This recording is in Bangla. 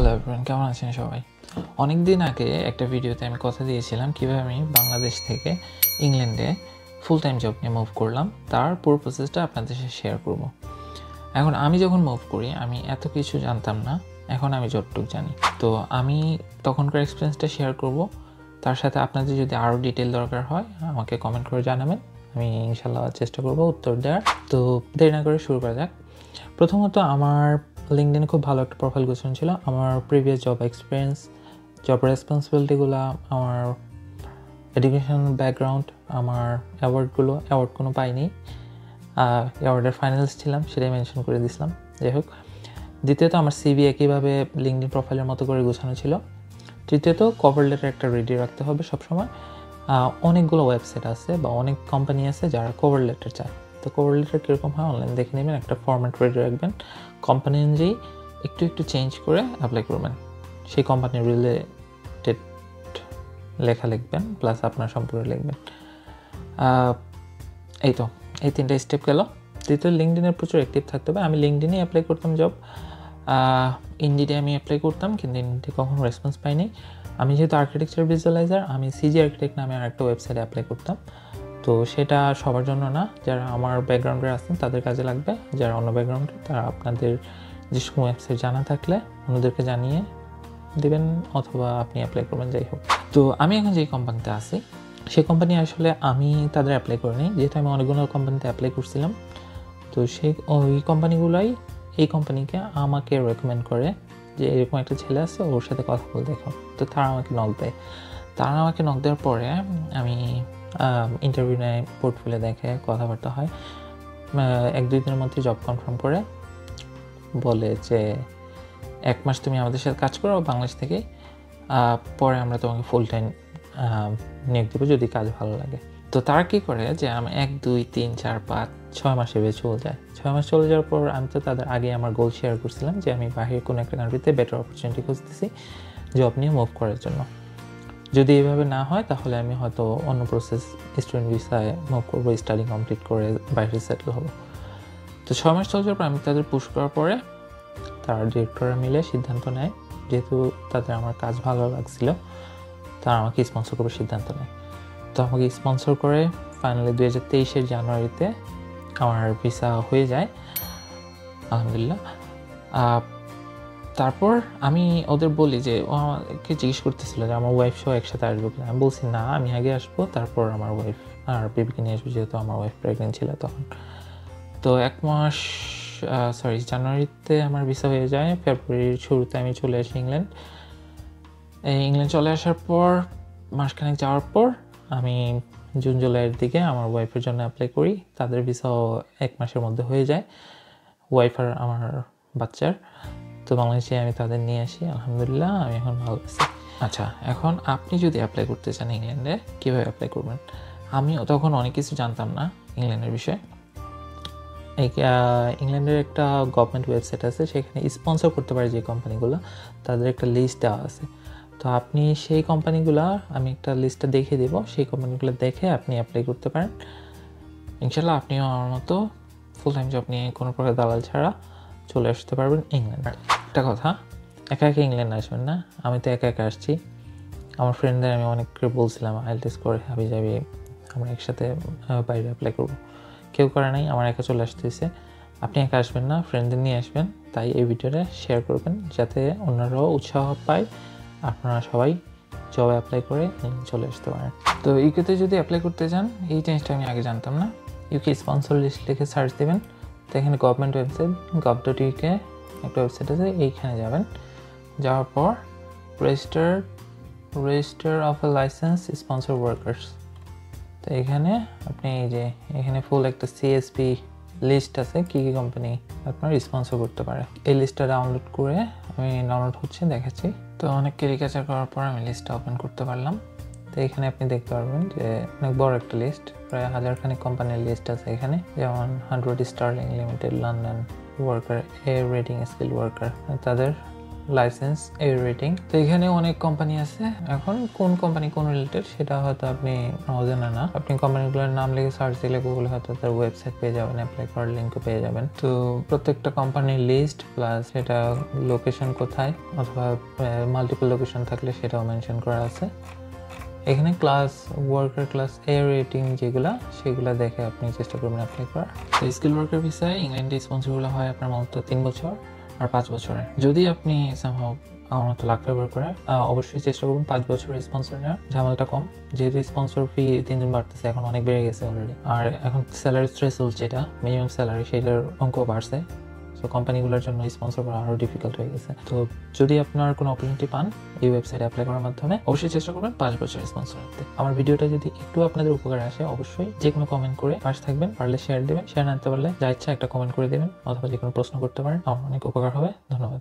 হ্যালো এভরিওয়ান, কেমন আছেন সবাই? অনেক দিন আগে একটা ভিডিওতে আমি কথা দিয়েছিলাম কীভাবে আমি বাংলাদেশ থেকে ইংল্যান্ডে ফুল টাইম জব নিয়ে মুভ করলাম, তার পুরো প্রসেসটা আপনাদের সাথে শেয়ার করব। এখন আমি যখন মুভ করি আমি এত কিছু জানতাম না, এখন আমি যতটুকু জানি। তো আমি তখনকার এক্সপিরিয়েন্সটা শেয়ার করব, তার সাথে আপনাদের যদি আরও ডিটেল দরকার হয় আমাকে কমেন্ট করে জানাবেন, আমি ইনশাল্লাহ চেষ্টা করব উত্তর দেওয়ার। তো দেরি না করে শুরু করা যাক। প্রথমত আমার লিঙ্কডইনে খুব ভালো একটা প্রোফাইল গোছানো ছিল। আমার প্রিভিয়াস জব এক্সপিরিয়েন্স, জব রেসপন্সিবিলিটিগুলো, আমার এডুকেশন ব্যাকগ্রাউন্ড, আমার অ্যাওয়ার্ড কোনো পাইনি, অ্যাওয়ার্ডের ফাইনালস ছিলাম সেটাই মেনশন করে দিয়েছিলাম। যাই হোক, দ্বিতীয়ত আমার সিভি একইভাবে লিঙ্কডইন প্রোফাইলের মতো করে গোছানো ছিল। তৃতীয়ত কভার লেটার একটা রেডি রাখতে হবে সবসময়। অনেকগুলো ওয়েবসাইট আছে বা অনেক কোম্পানি আছে যারা কভার লেটার চায়। তো কভার লেটার কীরকম হয় অনলাইন দেখে নেবেন, একটা ফরম্যাট রেডি রাখবেন, কোম্পানি অনুযায়ী একটু চেঞ্জ করে অ্যাপ্লাই করবেন। সেই কোম্পানির রিলেটেড লেখা লিখবেন, প্লাস আপনার সম্পর্কে লিখবেন। এই তিনটা স্টেপ গেল। দ্বিতীয়, লিঙ্কডইনে প্রচুর অ্যাক্টিভ থাকতে হবে। আমি লিঙ্কডইনে অ্যাপ্লাই করতাম জব, ইনডিডে আমি অ্যাপ্লাই করতাম, কিন্তু ইনডিডে কখনো রেসপন্স পাইনি। আমি যেহেতু আর্কিটেকচার ভিজুয়ালাইজার, আমি সিজি আর্কিটেক্ট নামে আর একটা ওয়েবসাইটে অ্যাপ্লাই করতাম। তো সেটা সবার জন্য না, যারা আমার ব্যাকগ্রাউন্ডে আছেন তাদের কাজে লাগবে। যারা অন্য ব্যাকগ্রাউন্ডে, তারা আপনাদের যে সময় ওয়েবসাইট জানা থাকলে অন্যদেরকে জানিয়ে দেবেন অথবা আপনি অ্যাপ্লাই করবেন। যাই হোক, তো আমি এখন যে কোম্পানিতে আছি সেই কোম্পানি আসলে আমি তাদের অ্যাপ্লাই করিনি, যেহেতু আমি অনেকগুলো কোম্পানিতে অ্যাপ্লাই করছিলাম। তো ওই কোম্পানিগুলোই এই কোম্পানিকে আমাকে রেকমেন্ড করে যে এরকম একটা ছেলে আছে, ওর সাথে কথা বলে দেখো। তো তারা আমাকে নক দেয়। দেওয়ার পরে আমি ইন্টারভিউ নেয়, পোর্টফোলিও দেখে, কথাবার্তা হয়। 1-2 দিনের মধ্যে জব কনফার্ম করে বলে যে 1 মাস তুমি আমাদের সাথে কাজ করো বাংলাদেশ থেকে, পরে আমরা তোমাকে ফুল টাইম নিয়োগ দেবো যদি কাজ ভালো লাগে। তো তারা কী করে যে আমি 1, 2, 3, 4, 5, 6 মাস এভাবে চলে যায়। 6 মাস চলে যাওয়ার পর আমি তো তাদের আগে আমার গোল শেয়ার করছিলাম যে আমি বাহিরে কোনো একটা কান্ট্রিতে বেটার অপরচুনিটি খুঁজতেছি জব নিয়ে মুভ করার জন্য। যদি এইভাবে না হয় তাহলে আমি হয়তো অন্য প্রসেস, স্টুডেন্ট ভিসায় মুভ করবো, স্টাডি কমপ্লিট করে বাইরে সেটেল হবো। তো 6 মাস চলে যাওয়ার পর আমি তাদের পুশ করার পরে তারা ডিরেক্টররা মিলে সিদ্ধান্ত নেয়, যেহেতু তাদের আমার কাজ ভালো লাগছিল, তারা আমাকে স্পন্সর করবে সিদ্ধান্ত নেয়। তো আমাকে স্পন্সর করে ফাইনালি 2023 জানুয়ারিতে আমার ভিসা হয়ে যায় আলহামদুলিল্লাহ। তারপর আমি ওদের বলি যে, ও আমাকে জিজ্ঞেস করতেছিল যে আমার ওয়াইফ সহ একসাথে আসবো কিনা। আমি বলছি না, আমি আগে আসবো, তারপর আমার ওয়াইফ আর বেবিকে নিয়ে আসবো, যেহেতু আমার ওয়াইফ প্রেগনেন্ট ছিল তখন। তো জানুয়ারিতে আমার ভিসা হয়ে যায়। ফেব্রুয়ারির শুরুতে আমি চলে আসি ইংল্যান্ড চলে আসার পর মাসখানেক যাওয়ার পর আমি জুন জুলাইয়ের দিকে আমার ওয়াইফের জন্য অ্যাপ্লাই করি। তাদের ভিসাও 1 মাসের মধ্যে হয়ে যায়, ওয়াইফ আর আমার বাচ্চার। তো বাংলাদেশে আমি তাদের নিয়ে আসি, আলহামদুলিল্লাহ আমি এখন ভালো আছি। আচ্ছা, এখন আপনি যদি অ্যাপ্লাই করতে চান ইংল্যান্ডে, কীভাবে অ্যাপ্লাই করবেন? আমিও তখন অনেক কিছু জানতাম না ইংল্যান্ডের বিষয়ে। ইংল্যান্ডের একটা গভর্নমেন্ট ওয়েবসাইট আছে, সেখানে স্পন্সর করতে পারে যে কোম্পানিগুলো, তাদের একটা লিস্ট দেওয়া আছে। তো আপনি সেই কোম্পানিগুলো, আমি একটা লিস্টটা দেখিয়ে দেবো, সেই কোম্পানিগুলো দেখে আপনি অ্যাপ্লাই করতে পারেন। ইনশাল্লাহ আপনিও আমার মতো ফুল টাইম জব নিয়ে কোনো প্রকার দালাল ছাড়া চলে আসতে পারবেন ইংল্যান্ডে। একটা কথা, একা ইংল্যান্ড আসবেন না। আমি তো একা আসছি, আমার ফ্রেন্ডদের আমি অনেককে বলছিলাম আইএলটিএস করে হাবি যাবি আমরা একসাথে বাইরে অ্যাপ্লাই করবো, কেউ করে নাই, আমার একা চলে আসতে হয়েছে। আপনি একা আসবেন না, ফ্রেন্ডদের নিয়ে আসবেন। তাই এই ভিডিওটা শেয়ার করবেন যাতে অন্যরাও উৎসাহ পায়, আপনারা সবাই জবে অ্যাপ্লাই করে চলে আসতে পারেন। তো ইউকেতে যদি অ্যাপ্লাই করতে চান, এই জিনিসটা আমি আগে জানতাম না। ইউকে স্পন্সর লিস্ট লিখে সার্চ দেবেন, তো এখানে গভর্নমেন্ট ওয়েবসাইট gov.uk একটা ওয়েবসাইট আছে, এইখানে যাবেন। যাওয়ার পর register of A licence sponsor workers, তো এখানে আপনি এই যে এখানে ফুল একটা সিএসপি লিস্ট আছে, কী কোম্পানি আপনার স্পন্সর করতে পারে। এই লিস্টটা ডাউনলোড করে আমি দেখাচ্ছি। তো অনেক ক্যারিকেচার করার পর আমি লিস্টটা ওপেন করতে পারলাম। তো এখানে আপনি দেখতে পারবেন যে অনেক বড় একটা লিস্ট, প্রায় 1000 খানিক কোম্পানির লিস্ট আছে এখানে, যেমন 100 sterling limited, London worker, A rating skill worker, তাদের লাইসেন্স, এর রেটিং। তো এখানে অনেক কোম্পানি আছে। এখন কোন কোম্পানি কোন রিলেটেড সেটা হয়তো আপনি অজানা না। আপনি কোম্পানিগুলোর নাম লিখে সার্চ দিলে গুগলে হয়তো তার ওয়েবসাইট পেয়ে যাবেন, অ্যাপ্লাই করার লিঙ্কও পেয়ে যাবেন। তো প্রত্যেকটা কোম্পানির লিস্ট প্লাস সেটা লোকেশন কোথায় অথবা মাল্টিপল লোকেশন থাকলে সেটাও মেনশন করা আছে। এখানে ক্লাস ওয়ার্কার ক্লাস এ রেটিং যেগুলা সেগুলা দেখে আপনি চেষ্টা করবেন অ্যাপ্লাই করার। তো স্কিল ওয়ার্কার ভিসায় ইংল্যান্ডে স্পন্সরগুলো হয় আপনার মতো 3 বছর আর 5 বছরের। যদি আপনি সামহাও আমার মতো লাখ ব্যবহার করে অবশ্যই চেষ্টা করুন 5 বছরের স্পন্সর নেওয়ার, ঝামেলাটা কম। যেহেতু স্পন্সর ফি দিন দিন বাড়তেছে, এখন অনেক বেড়ে গেছে অলরেডি। আর এখন স্যালারি থ্রেশহোল্ড যেটা মিনিমাম স্যালারি সেটার অঙ্ক বাড়ছে। সো কোম্পানিগুলোর জন্য স্পন্সর করা আরও ডিফিকাল্ট হয়ে গেছে। তো যদি আপনার কোনো অপরচুনিটি পান এই ওয়েবসাইটে অ্যাপ্লাই করার মাধ্যমে, অবশ্যই চেষ্টা করবেন 5 বছরের স্পন্সর রাখতে। আমার ভিডিওটা যদি একটু আপনাদের উপকারে আসে অবশ্যই যে কোনো কমেন্ট করে পাশে থাকবেন, পারলে শেয়ার দেবেন, শেয়ার না দিতে পারলে যা ইচ্ছা একটা কমেন্ট করে দেবেন অথবা যে কোনো প্রশ্ন করতে পারেন, আমার অনেক উপকার হবে। ধন্যবাদ।